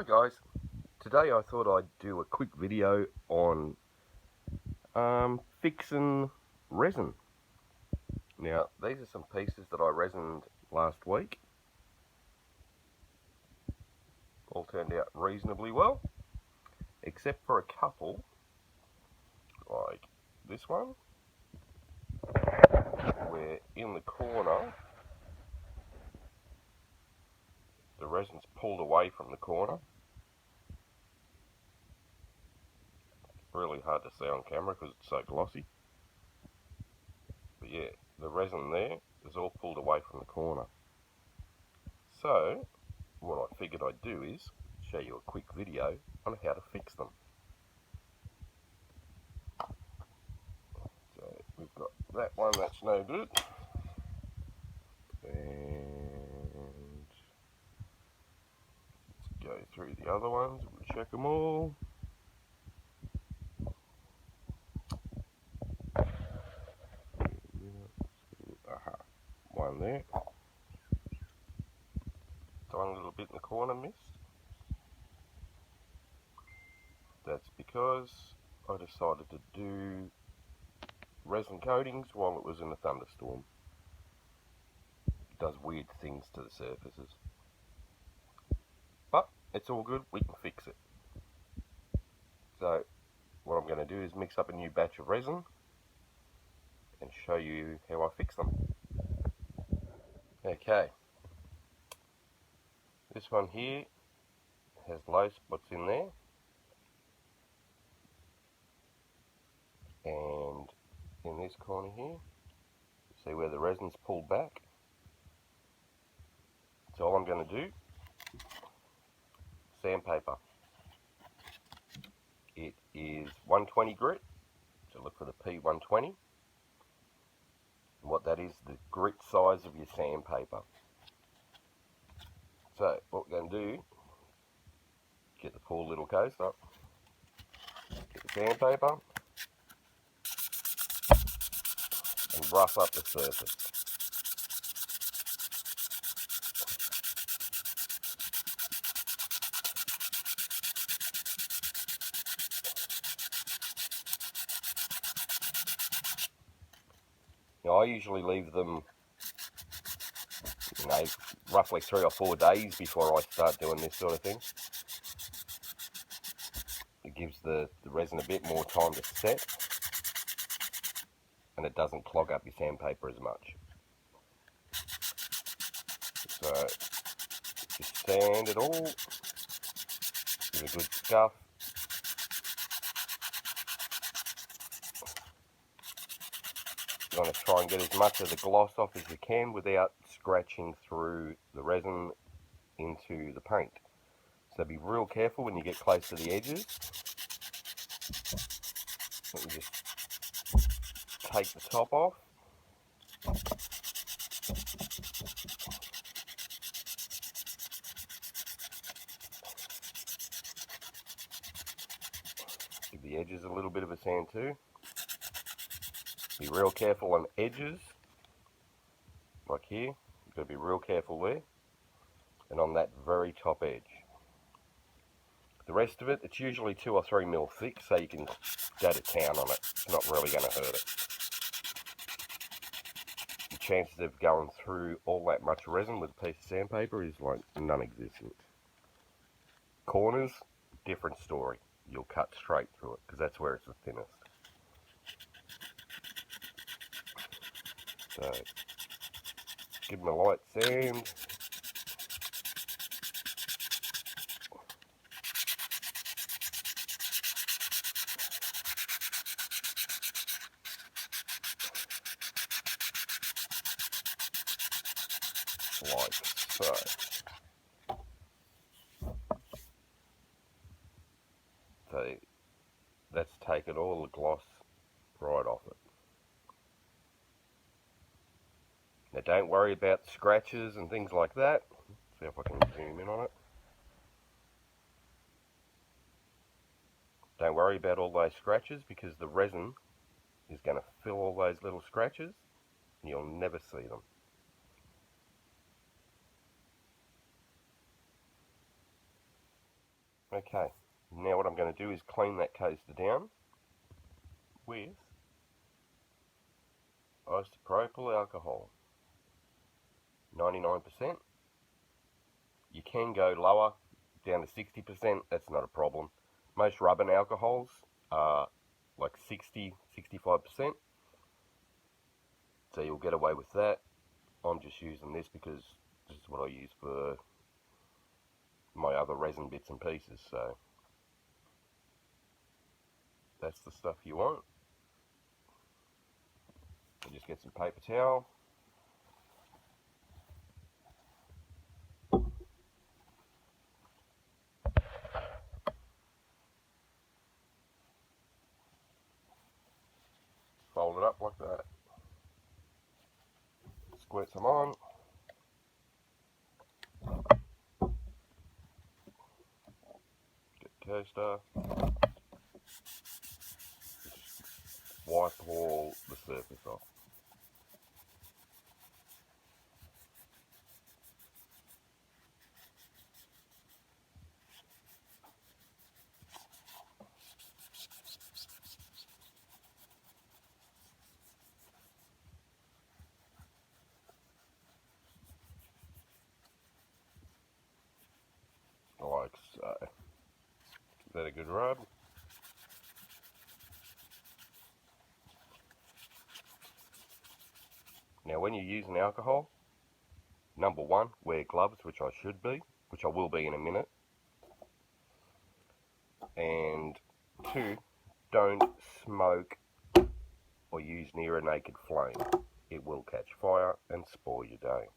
Hi guys, today I thought I'd do a quick video on fixing resin. Now these are some pieces that I resined last week. All turned out reasonably well, except for a couple, like this one, where in the corner the resin's pulled away from the corner. Really hard to see on camera because it's so glossy. But yeah, the resin there is all pulled away from the corner. So what I figured I'd do is show you a quick video on how to fix them. So we've got that one that's no good, and let's go through the other ones. We'll check them all. One there. Tiny little bit in the corner missed. That's because I decided to do resin coatings while it was in a thunderstorm. It does weird things to the surfaces. But it's all good, we can fix it. So what I'm going to do is mix up a new batch of resin and show you how I fix them. Okay, this one here has low spots in there, and in this corner here, see where the resin's pulled back. So all I'm going to do, sandpaper. It is 120 grit, so look for the P120. And what that is, the grit size of your sandpaper. So what we're going to do, get the poor little coaster, get the sandpaper, and rough up the surface. Now I usually leave them, roughly 3 or 4 days before I start doing this sort of thing. It gives the resin a bit more time to set, and it doesn't clog up your sandpaper as much. So just sand it all, give it a good scuff. You want to try and get as much of the gloss off as you can without scratching through the resin into the paint. So be real careful when you get close to the edges. Let me just take the top off. Give the edges a little bit of a sand too. Be real careful on edges, like here. You've got to be real careful there, and on that very top edge. The rest of it, it's usually 2 or 3 mil thick, so you can go to town on it. It's not really going to hurt it. The chances of going through all that much resin with a piece of sandpaper is like non-existent. Corners, different story. You'll cut straight through it because that's where it's the thinnest. So give them a light sand. Like so. So that's taken all the gloss right off it. Now don't worry about scratches and things like that. See if I can zoom in on it. Don't worry about all those scratches because the resin is going to fill all those little scratches and you'll never see them. Okay, now what I'm going to do is clean that coaster down with isopropyl alcohol, 99%. You can go lower, down to 60%, that's not a problem. Most rubbing alcohols are like 60, 65%, so you'll get away with that. I'm just using this because this is what I use for my other resin bits and pieces, so that's the stuff you want. You just get some paper towel. Fold it up like that. Squirt some on. Get the coaster. Wipe all the surface off. Like so. Give that a good rub. Now when you're using alcohol, number one, wear gloves, which I should be, which I will be in a minute. And two, don't smoke or use near a naked flame. It will catch fire and spoil your day.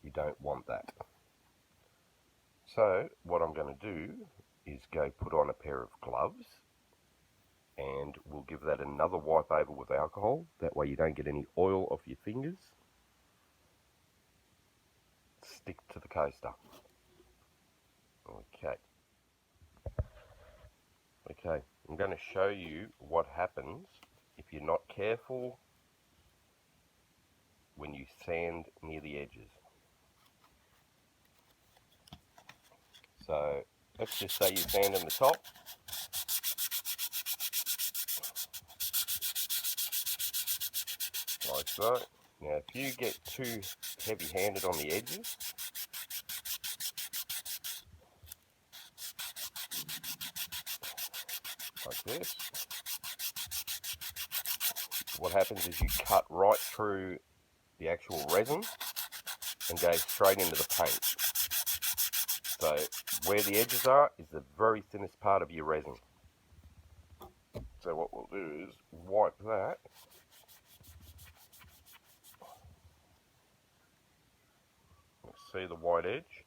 You don't want that. So what I'm going to do is go put on a pair of gloves, and we'll give that another wipe over with alcohol. That way you don't get any oil off your fingers. Stick to the coaster. Okay, I'm going to show you what happens if you're not careful when you sand near the edges. So let's just say you're sanding the top. Like so. Now if you get too heavy-handed on the edges, like this, what happens is you cut right through the actual resin and go straight into the paint. So where the edges are is the very thinnest part of your resin. So what we'll do is wipe that. See the white edge?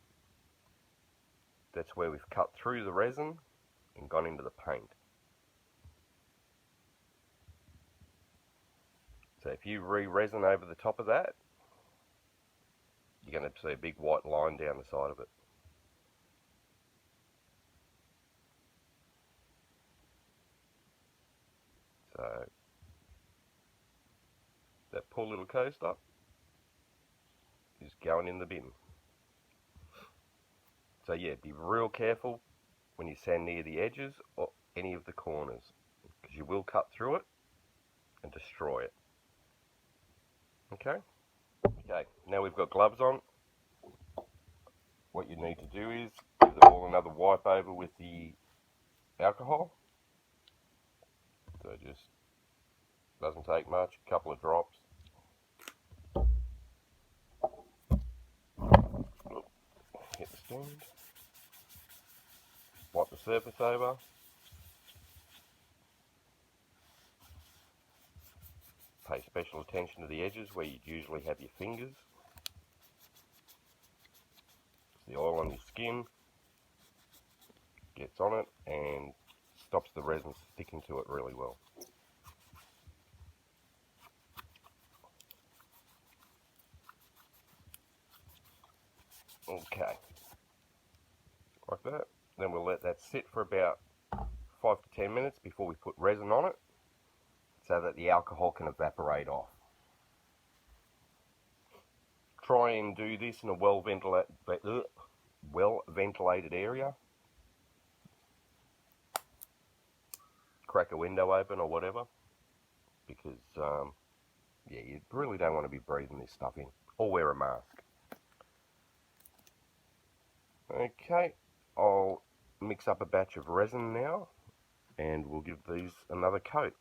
That's where we've cut through the resin and gone into the paint. So if you re-resin over the top of that, you're going to see a big white line down the side of it. So that poor little coaster is going in the bin. So yeah, be real careful when you sand near the edges or any of the corners, because you will cut through it and destroy it. Okay, now we've got gloves on. What you need to do is give them all another wipe over with the alcohol. So just doesn't take much, a couple of drops. Hit the stand. Wipe the surface over. Pay special attention to the edges where you'd usually have your fingers. The oil on your skin gets on it and stops the resin sticking to it really well. Okay, like that. Then we'll let that sit for about 5 to 10 minutes before we put resin on it, so that the alcohol can evaporate off. Try and do this in a well ventilated well ventilated area. Crack a window open or whatever, because yeah, you really don't want to be breathing this stuff in, or wear a mask. Okay, I'll mix up a batch of resin now, and we'll give these another coat.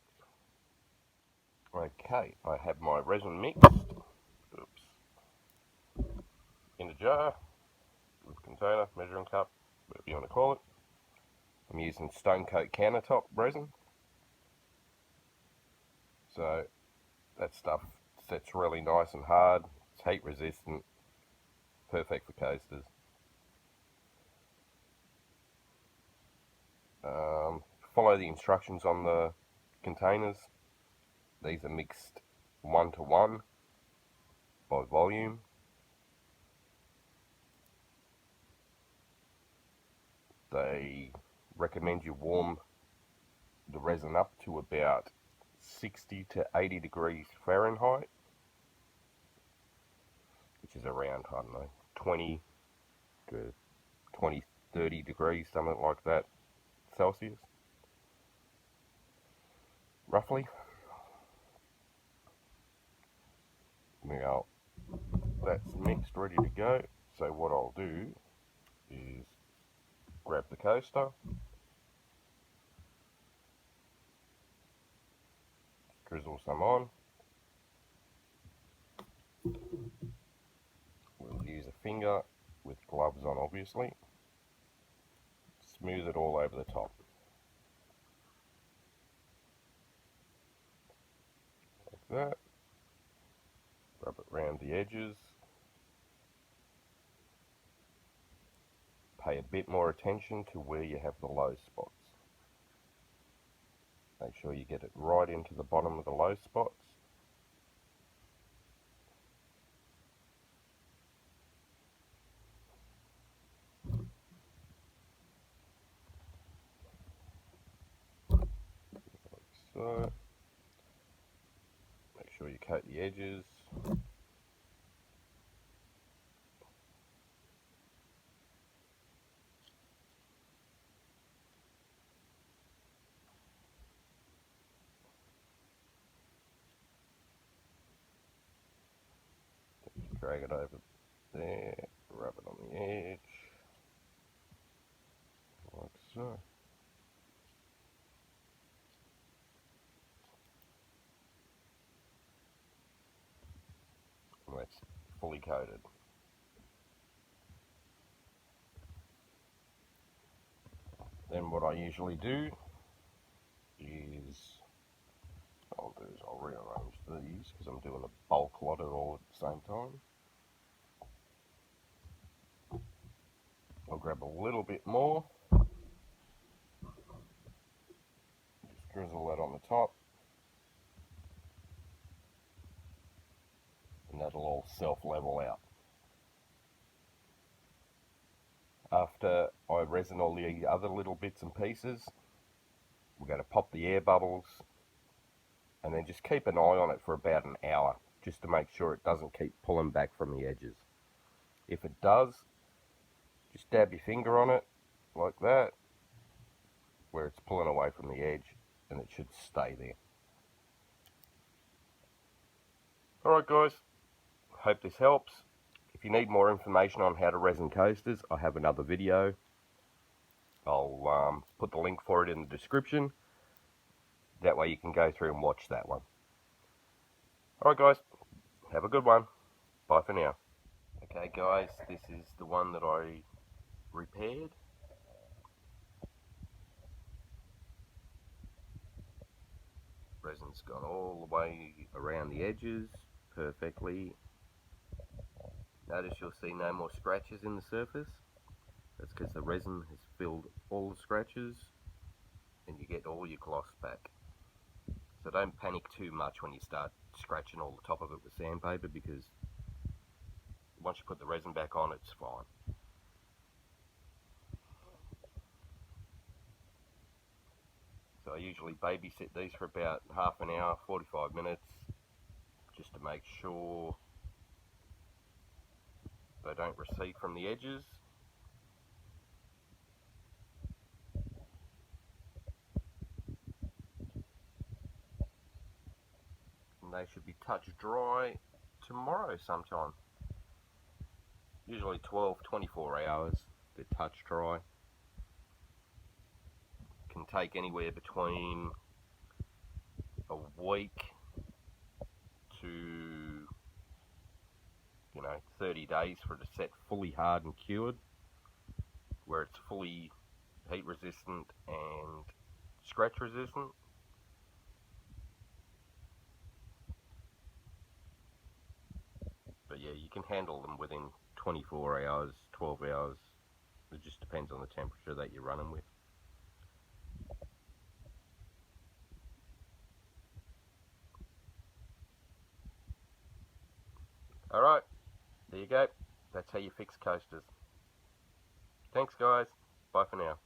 Okay, I have my resin mixed. Oops. In a jar, with container, measuring cup, whatever you want to call it. I'm using Stone Coat countertop resin. So that stuff sets really nice and hard. It's heat resistant, perfect for coasters. Follow the instructions on the containers. These are mixed 1:1 by volume. They recommend you warm the resin up to about 60 to 80 degrees Fahrenheit, which is around, I don't know, 20 to 30 degrees, something like that, Celsius, roughly. Now, that's mixed, ready to go. So what I'll do is grab the coaster, drizzle some on. We'll use a finger with gloves on, obviously. Smooth it all over the top. Like that. Rub it around the edges. Pay a bit more attention to where you have the low spots. Make sure you get it right into the bottom of the low spots. Like so. Make sure you coat the edges. Just drag it over there, rub it on the edge, like so. And that's fully coated. Then what I usually do is, I'll rearrange these because I'm doing a bulk lot of all at the same time. I'll grab a little bit more, just drizzle that on the top, and that'll all self-level out. After I resin all the other little bits and pieces, we're going to pop the air bubbles, and then just keep an eye on it for about an hour, just to make sure it doesn't keep pulling back from the edges. If it does, just dab your finger on it, like that, where it's pulling away from the edge, and it should stay there. Alright guys, hope this helps. If you need more information on how to resin coasters, I have another video. I'll put the link for it in the description. That way you can go through and watch that one. Alright guys, have a good one. Bye for now. Okay guys, this is the one that I repaired. Resin's gone all the way around the edges perfectly. Notice you'll see no more scratches in the surface. That's because the resin has filled all the scratches and you get all your gloss back. So don't panic too much when you start scratching all the top of it with sandpaper, because once you put the resin back on, it's fine. So I usually babysit these for about half an hour, 45 minutes, just to make sure they don't recede from the edges. touch dry tomorrow sometime. Usually 12-24 hours to touch dry. Can take anywhere between a week to 30 days for it to set fully hard and cured, where it's fully heat resistant and scratch resistant. But yeah, you can handle them within 24 hours, 12 hours. It just depends on the temperature that you're running with. Alright, there you go. That's how you fix coasters. Thanks guys. Bye for now.